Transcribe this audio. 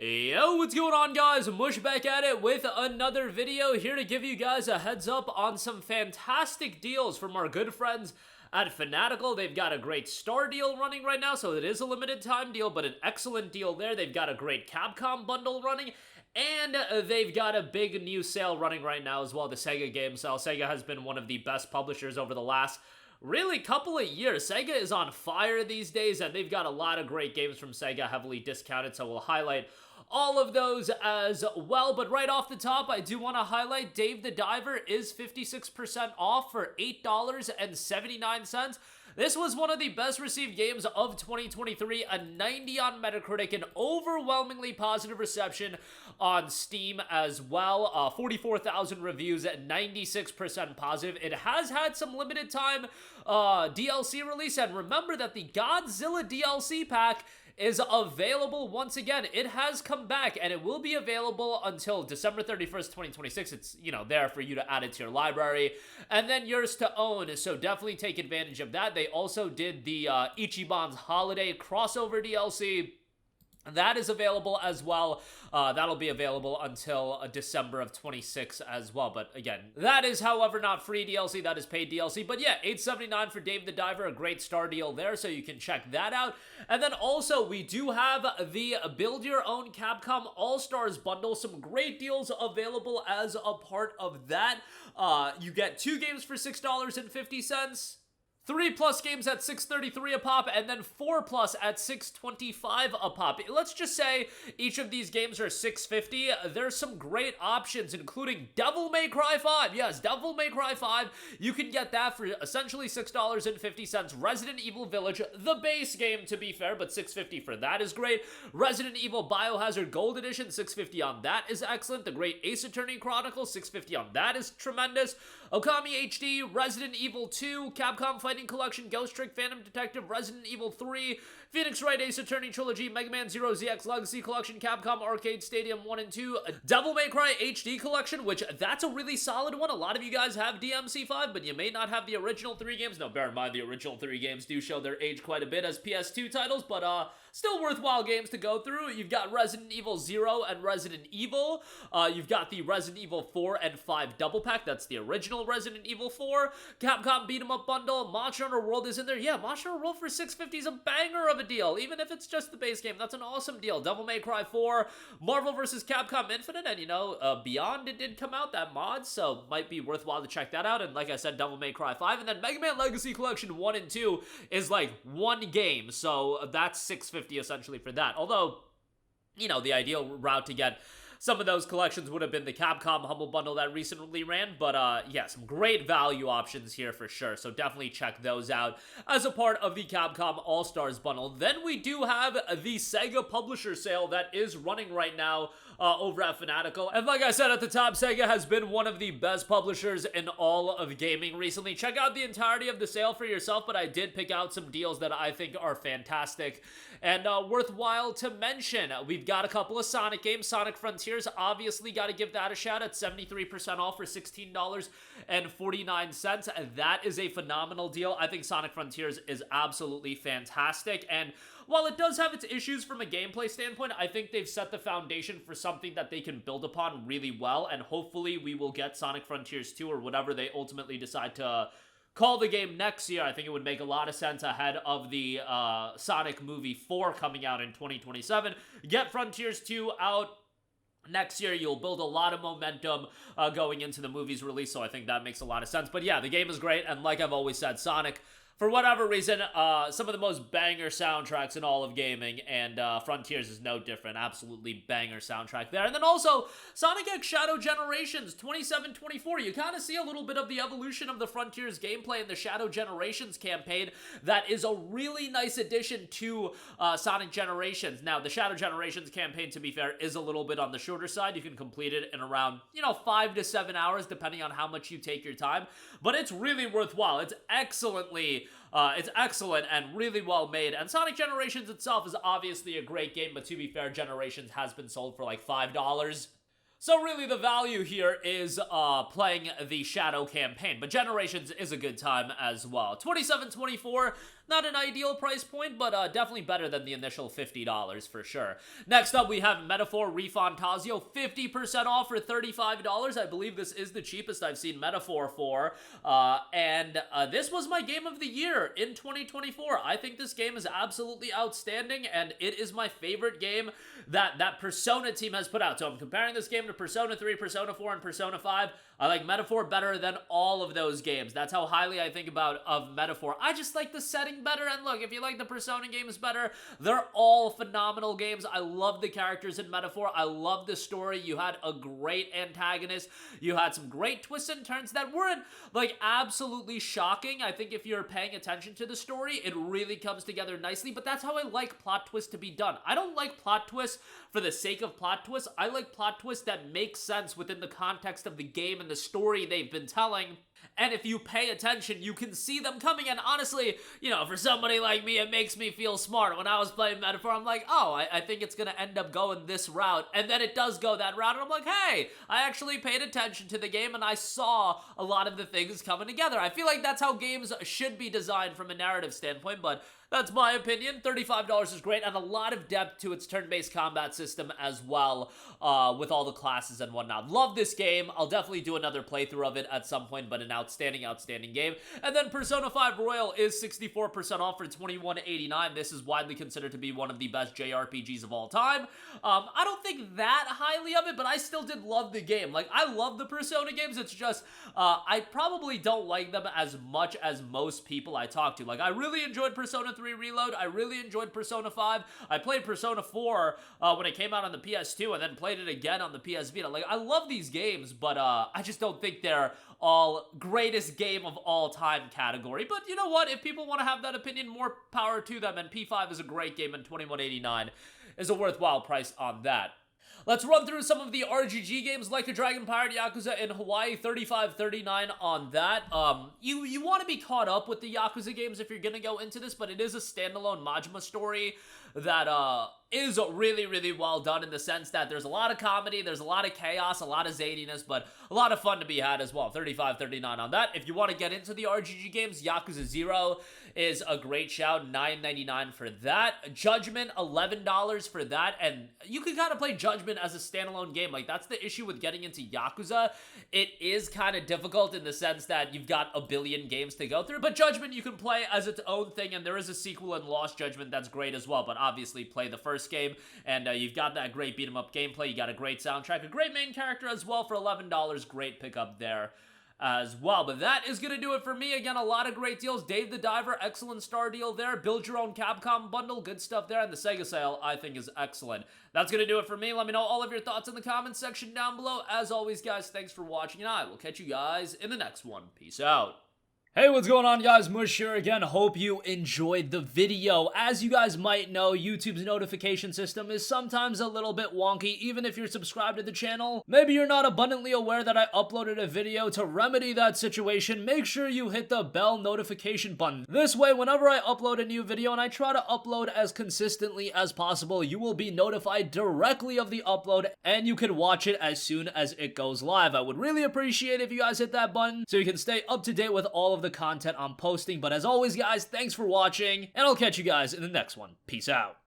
Yo, what's going on, guys? Mush back at it with another video, here to give you guys a heads up on some fantastic deals from our good friends at Fanatical. They've got a great star deal running right now, so it is a limited time deal, but an excellent deal there. They've got a great Capcom Bundle running, and they've got a big new sale running right now as well, the Sega game sale. Sega has been one of the best publishers over the last really couple of years. Sega is on fire these days, and they've got a lot of great games from Sega heavily discounted, so we'll highlight all of those as well. But right off the top, I do want to highlight Dave the Diver is 56% off for $8.79. This was one of the best received games of 2023, a 90 on Metacritic, an overwhelmingly positive reception on Steam as well. 44,000 reviews at 96% positive. It has had some limited time DLC release, and remember that the Godzilla DLC pack is available once again. It has come back, and it will be available until December 31st, 2026. It's, there for you to add it to your library, and then yours to own, so definitely take advantage of that. They also did the Ichiban's Holiday crossover DLC. That is available as well. That'll be available until December of 26 as well. But again, that is, however, not free DLC. That is paid DLC. But yeah, $8.79 for Dave the Diver, a great star deal there, so you can check that out. And then also, we do have the Build Your Own Capcom All-Stars Bundle. Some great deals available as a part of that. You get 2 games for $6.50. 3+ games at $6.33 a pop, and then 4+ at $6.25 a pop. Let's just say each of these games are $6.50. There's some great options, including Devil May Cry 5. Yes, Devil May Cry 5. You can get that for essentially $6.50. Resident Evil Village, the base game to be fair, but $6.50 for that is great. Resident Evil Biohazard Gold Edition, $6.50 on that is excellent. The Great Ace Attorney Chronicles, $6.50 on that is tremendous. Okami HD, Resident Evil 2, Capcom Fighting Collection, Ghost Trick, Phantom Detective, Resident Evil 3, Phoenix Wright Ace Attorney Trilogy, Mega Man Zero ZX Legacy Collection, Capcom Arcade Stadium 1 and 2, Devil May Cry HD Collection, which that's a really solid one. A lot of you guys have DMC5, but you may not have the original 3 games. Now, bear in mind, the original 3 games do show their age quite a bit as PS2 titles, but still worthwhile games to go through. You've got Resident Evil 0 and Resident Evil. You've got the Resident Evil 4 and 5 double pack. That's the original Resident Evil 4. Capcom Beat 'em Up Bundle. Monster Hunter World is in there. Yeah, Monster Hunter World for $6.50 is a banger of a deal. Even if it's just the base game, that's an awesome deal. Devil May Cry 4, Marvel vs. Capcom Infinite, and Beyond, it did come out, that mod, so might be worthwhile to check that out. And like I said, Devil May Cry 5, and then Mega Man Legacy Collection 1 and 2 is like one game, so that's $6.50 essentially for that. Although, the ideal route to get some of those collections would have been the Capcom Humble Bundle that recently ran, but yeah, some great value options here for sure, so definitely check those out as a part of the Capcom All-Stars Bundle. Then we do have the Sega Publisher Sale that is running right now over at Fanatical, and like I said at the top, Sega has been one of the best publishers in all of gaming recently. Check out the entirety of the sale for yourself, but I did pick out some deals that I think are fantastic and worthwhile to mention. We've got a couple of Sonic games. Sonic Frontiers, obviously got to give that a shout at 73% off for $16.49. That is a phenomenal deal. I think Sonic Frontiers is absolutely fantastic, and while it does have its issues from a gameplay standpoint, I think they've set the foundation for something that they can build upon really well, and hopefully we will get Sonic Frontiers 2 or whatever they ultimately decide to call the game next year. I think it would make a lot of sense ahead of the Sonic movie 4 coming out in 2027. Get Frontiers 2 out next year. You'll build a lot of momentum going into the movie's release, so I think that makes a lot of sense. But yeah, the game is great, and like I've always said, Sonic, for whatever reason, some of the most banger soundtracks in all of gaming, and Frontiers is no different. Absolutely banger soundtrack there. And then also, Sonic X Shadow Generations 2724. You kind of see a little bit of the evolution of the Frontiers gameplay in the Shadow Generations campaign. That is a really nice addition to Sonic Generations. Now, the Shadow Generations campaign, to be fair, is a little bit on the shorter side. You can complete it in around, 5 to 7 hours, depending on how much you take your time. But it's really worthwhile. It's excellent and really well made, and Sonic Generations itself is obviously a great game, but to be fair, Generations has been sold for like $5. So really the value here is playing the Shadow campaign, but Generations is a good time as well. 2724, Not an ideal price point, but definitely better than the initial $50 for sure. Next up, we have Metaphor ReFantazio, 50% off for $35. I believe this is the cheapest I've seen Metaphor for, and this was my game of the year in 2024. I think this game is absolutely outstanding, and it is my favorite game that Persona team has put out. So I'm comparing this game to Persona 3, Persona 4, and Persona 5. I like Metaphor better than all of those games. That's how highly I think of Metaphor. I just like the setting better, and look, if you like the Persona games better, they're all phenomenal games. I love the characters in Metaphor. I love the story. You had a great antagonist. You had some great twists and turns that weren't, like, absolutely shocking. I think if you're paying attention to the story, it really comes together nicely, but that's how I like plot twists to be done. I don't like plot twists for the sake of plot twists. I like plot twists that make sense within the context of the game and the story they've been telling. And if you pay attention, you can see them coming. And honestly, you know, for somebody like me, it makes me feel smart. When I was playing Metaphor, I'm like, oh, I think it's going to end up going this route. And then it does go that route. And I'm like, hey, I actually paid attention to the game and I saw a lot of the things coming together. I feel like that's how games should be designed from a narrative standpoint, but that's my opinion. $35 is great, and a lot of depth to its turn-based combat system as well, with all the classes and whatnot. Love this game. I'll definitely do another playthrough of it at some point, but an outstanding, outstanding game. And then Persona 5 Royal is 64% off for $21.89. This is widely considered to be one of the best JRPGs of all time. I don't think that highly of it, but I still did love the game. Like, I love the Persona games. It's just, I probably don't like them as much as most people I talk to. Like, I really enjoyed Persona 3 Reload. I really enjoyed Persona 5. I played Persona 4 when it came out on the PS2 and then played it again on the PS Vita. Like, I love these games, but I just don't think they're all greatest game of all time category. But you know what? If people want to have that opinion, more power to them, and P5 is a great game, and $21.89 is a worthwhile price on that. Let's run through some of the RGG games like the Dragon Pirate Yakuza in Hawaii, $35.39 on that. You want to be caught up with the Yakuza games if you're going to go into this, but it is a standalone Majima story that is really, really well done in the sense that there's a lot of comedy, there's a lot of chaos, a lot of zaniness, but a lot of fun to be had as well. $35.39 on that. If you want to get into the RGG games, Yakuza 0 is a great shout, $9.99 for that. Judgment, $11 for that, and you can kind of play Judgment as a standalone game. Like, that's the issue with getting into Yakuza. It is kind of difficult in the sense that you've got a billion games to go through, but Judgment you can play as its own thing, and there is a sequel in Lost Judgment that's great as well, but obviously play the first game, and you've got that great beat-em-up gameplay, you got a great soundtrack, a great main character as well for $11, great pickup there as well. But that is going to do it for me. Again, a lot of great deals. Dave the Diver, excellent star deal there. Build your own Capcom bundle, good stuff there. And the Sega Sale, I think, is excellent. That's going to do it for me. Let me know all of your thoughts in the comments section down below. As always, guys, thanks for watching, and I will catch you guys in the next one. Peace out. Hey, what's going on, guys? Mush here again. Hope you enjoyed the video. As you guys might know, YouTube's notification system is sometimes a little bit wonky, even if you're subscribed to the channel. Maybe you're not abundantly aware that I uploaded a video. To remedy that situation, make sure you hit the bell notification button. This way, whenever I upload a new video, and I try to upload as consistently as possible, you will be notified directly of the upload, and you can watch it as soon as it goes live. I would really appreciate it if you guys hit that button so you can stay up to date with all of the content I'm posting. But as always, guys, thanks for watching, and I'll catch you guys in the next one. Peace out.